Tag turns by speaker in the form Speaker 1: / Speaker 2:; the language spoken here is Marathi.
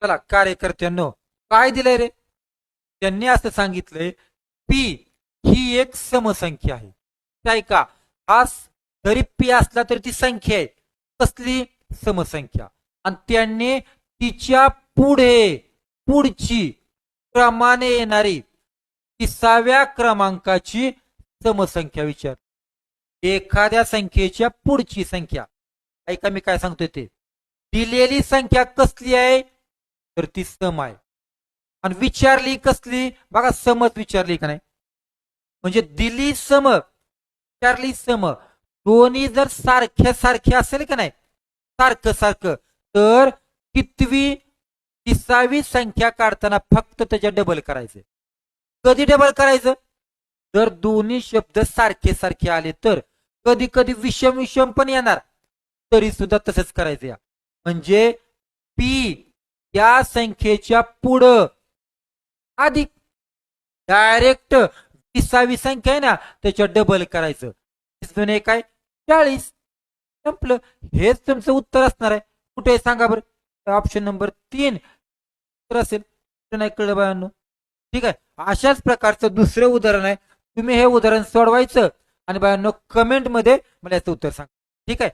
Speaker 1: चला कार्यकर्त्यांनो, काय दिलंय रे? त्यांनी असं सांगितलंय पी ही एक समसंख्या आहे. काय का हा जरी पी असला तरी ती संख्या आहे. कसली? समसंख्या. आणि त्यांनी तिच्या पुढची क्रमाने येणारी 30व्या क्रमांकाची समसंख्या विचार. एखाद्या संख्येच्या पुढची संख्या. ऐका मी काय सांगतोय ते. दिलेली संख्या कसली आहे? तर ती सम आहे. आणि विचारली कसली? बघा, समच विचारली का नाही. म्हणजे दिली सम, विचारली सम. दोन्ही जर सारख्या सारख्या असेल का नाही, सारखं सारखं, तर कितवी 30वी संख्या काढताना फक्त त्याच्या डबल करायचं. कधी डबल करायचं? जर दोन्ही शब्द सारखे सारखे आले तर. कधी कधी विषम विषम पण येणार, तरी सुद्धा तसंच करायचं या. म्हणजे पी या संख्येच्या पुढं अधिक डायरेक्ट 30वी संख्या आहे ना, त्याच्या डबल करायचं. 30 काय? 40. संपलं. हेच तुमचं उत्तर असणार आहे. कुठे सांगा बरं? ऑप्शन नंबर 3 उत्तर असेल. नाही कळलं बायांनो? ठीक आहे. अशाच प्रकारचं दुसरं उदाहरण आहे. तुम्ही हे उदाहरण सोडवायचं आणि बायांनो कमेंट मध्ये मला याचं उत्तर सांगा. ठीक आहे.